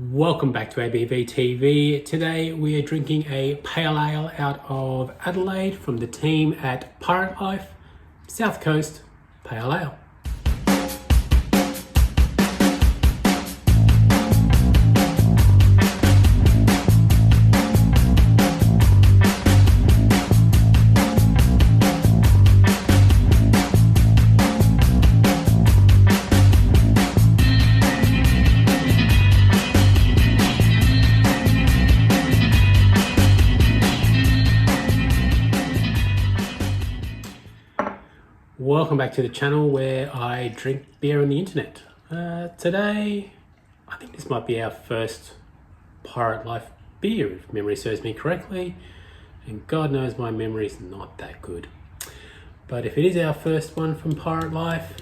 Welcome back to ABV TV. Today we are drinking a pale ale out of Adelaide from the team at Pirate Life, South Coast Pale Ale. Welcome back to the channel where I drink beer on the internet. Today, I think this might be our first Pirate Life beer, if memory serves me correctly. And God knows my memory is not that good. But if it is our first one from Pirate Life,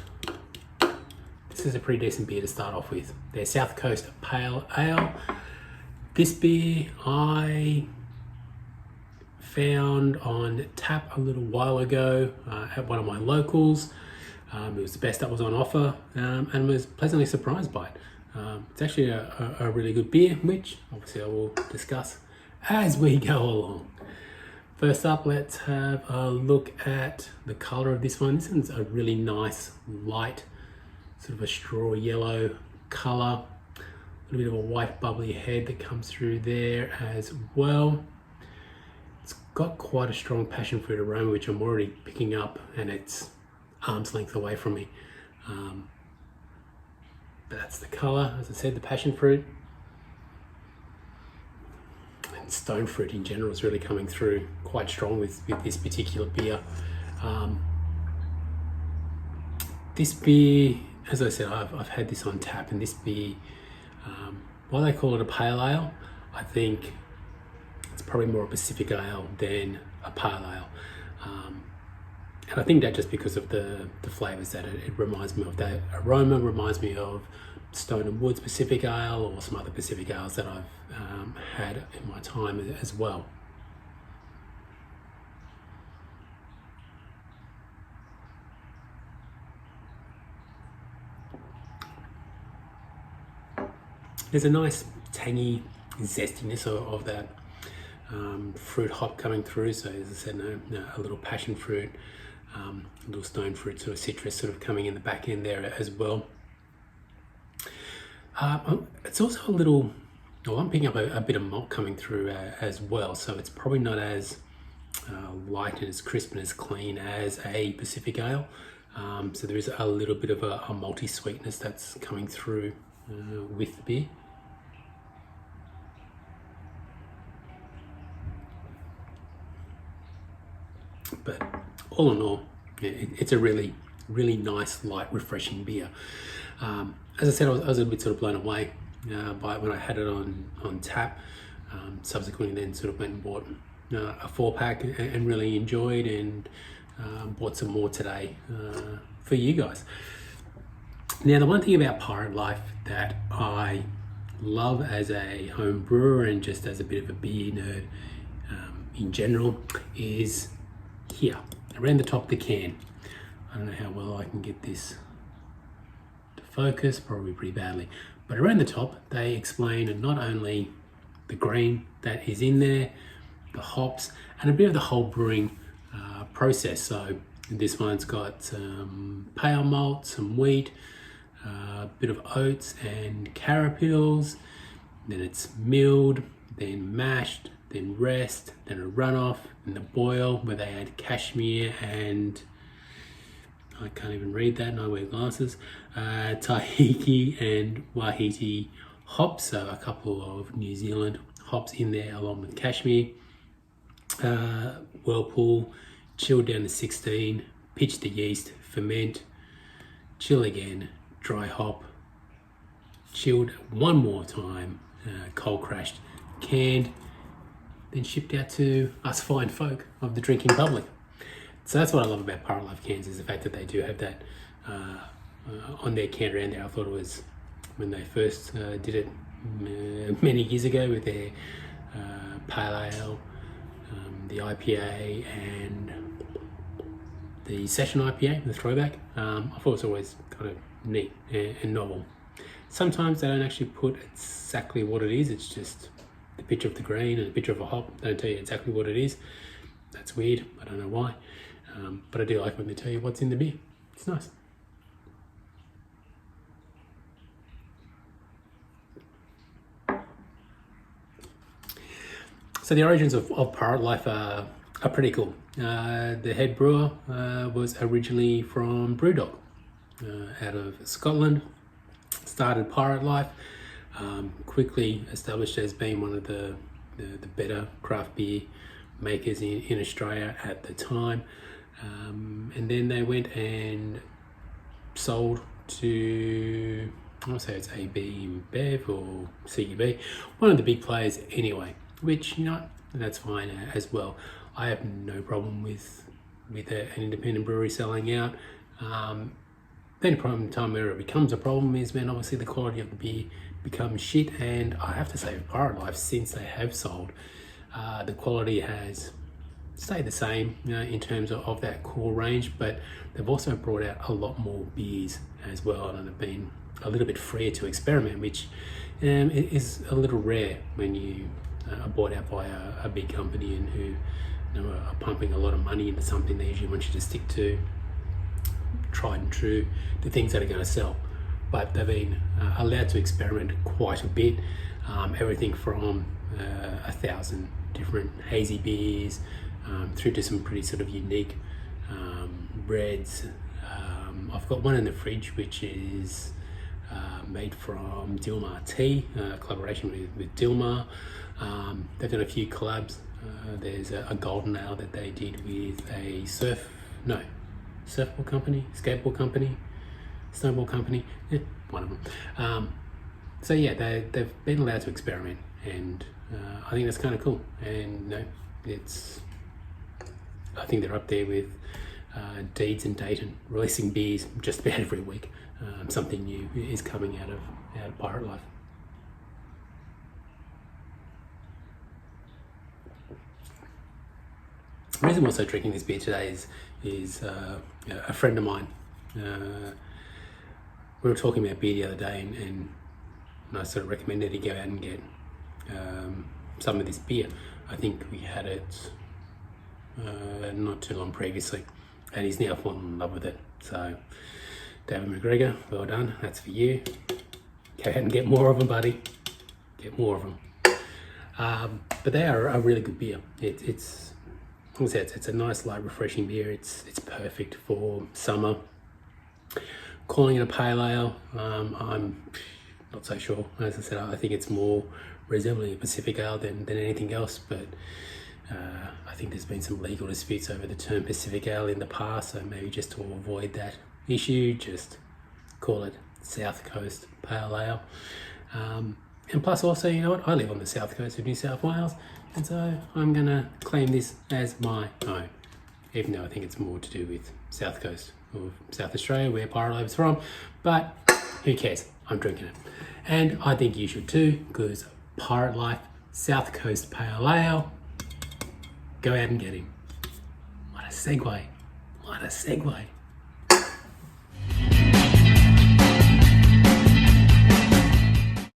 this is a pretty decent beer to start off with. Their South Coast Pale Ale. This beer I found on tap a little while ago at one of my locals. It was the best that was on offer and was pleasantly surprised by it. It's actually a really good beer, which obviously I will discuss as we go along. First up, let's have a look at the color of this one. This one's a really nice, light, sort of a straw yellow color. A little bit of a white bubbly head that comes through there as well. Got quite a strong passion fruit aroma, which I'm already picking up, and it's arm's length away from me. But that's the color, as I said, the passion fruit. And stone fruit in general is really coming through quite strong with this particular beer. This beer, as I said, I've had this on tap, and this beer, while they call it a pale ale, I think it's probably more a Pacific ale than a pale ale. And I think that just because of the flavours that it reminds me of. That aroma reminds me of Stone and Wood's Pacific Ale or some other Pacific ales that I've had in my time as well. There's a nice tangy zestiness of that fruit hop coming through. So as I said, a little passion fruit, a little stone fruit, sort of citrus sort of coming in the back end there as well. It's also a little, I'm picking up a bit of malt coming through as well. So it's probably not as light and as crisp and as clean as a Pacific ale. So there is a little bit of a malty sweetness that's coming through with the beer. But all in all, it's a really, really nice, light, refreshing beer. As I said, I was a bit sort of blown away by it when I had it on tap. Subsequently then sort of went and bought a 4-pack and really enjoyed, and bought some more today for you guys. Now, the one thing about Pirate Life that I love as a home brewer and just as a bit of a beer nerd in general is here, around the top of the can. I don't know how well I can get this to focus, probably pretty badly. But around the top, they explain not only the grain that is in there, the hops, and a bit of the whole brewing process. So this one's got some pale malt, some wheat, a bit of oats and carapils. Then it's milled, then mashed, then rest, then a runoff, and the boil where they add cashmere and I can't even read that, and I wear glasses, Tahiki and Wahiti hops, so a couple of New Zealand hops in there along with cashmere. Whirlpool, chill down to 16, pitch the yeast, ferment, chill again, dry hop, chilled one more time, cold crashed, canned, then shipped out to us fine folk of the drinking public. So that's what I love about Pirate Life cans, is the fact that they do have that on their can around there. I thought it was when they first did it many years ago with their pale ale, the IPA and the session IPA, the throwback. I thought it was always kind of neat and novel. Sometimes they don't actually put exactly what it is. It's just the picture of the green and the picture of a hop. They don't tell you exactly what it is. That's weird. I don't know why. But I do like when they tell you what's in the beer. It's nice. So the origins of Pirate Life are pretty cool. The head brewer was originally from Brewdog, out of Scotland. Started Pirate Life, quickly established as being one of the better craft beer makers in Australia at the time. And then they went and sold to, I want to say it's ABV or CUB, one of the big players anyway, which, you know, that's fine as well. I have no problem with an independent brewery selling out. The only problem time where it becomes a problem is when obviously the quality of the beer becomes shit, and I have to say with Pirate Life, since they have sold, the quality has stayed the same, you know, in terms of that core range, but they've also brought out a lot more beers as well, and have been a little bit freer to experiment, which is a little rare when you are bought out by a big company and who, you know, are pumping a lot of money into something. They usually want you to stick to tried and true, the things that are going to sell. But they've been allowed to experiment quite a bit, everything from 1,000 different hazy beers through to some pretty sort of unique breads. I've got one in the fridge which is made from Dilmah Tea, collaboration with Dilmah. They've done a few collabs. There's a golden ale that they did with a surfboard company, skateboard company, snowboard company, one of them. So yeah, they've been allowed to experiment, and I think that's kind of cool. And no, I think they're up there with Deeds and Dayton, releasing beers just about every week. Something new is coming out of Pirate Life. The reason I'm also drinking this beer today is a friend of mine. We were talking about beer the other day, and I sort of recommended he go out and get some of this beer. I think we had it not too long previously, and he's now fallen in love with it. So, David McGregor, well done. That's for you. Go ahead and get more of them, buddy. Get more of them. But they are a really good beer. It's a nice, light, refreshing beer. It's perfect for summer. Calling it a pale ale, I'm not so sure. As I said, I think it's more resembling a Pacific ale than anything else, but I think there's been some legal disputes over the term Pacific ale in the past, so maybe just to avoid that issue, just call it South Coast Pale Ale. And plus also, you know what, I live on the south coast of New South Wales, and so I'm gonna claim this as my own, even though I think it's more to do with South Coast of South Australia, where Pirate Life is from, but who cares? I'm drinking it. And I think you should too, because Pirate Life South Coast Pale Ale, go out and get him. What a segue.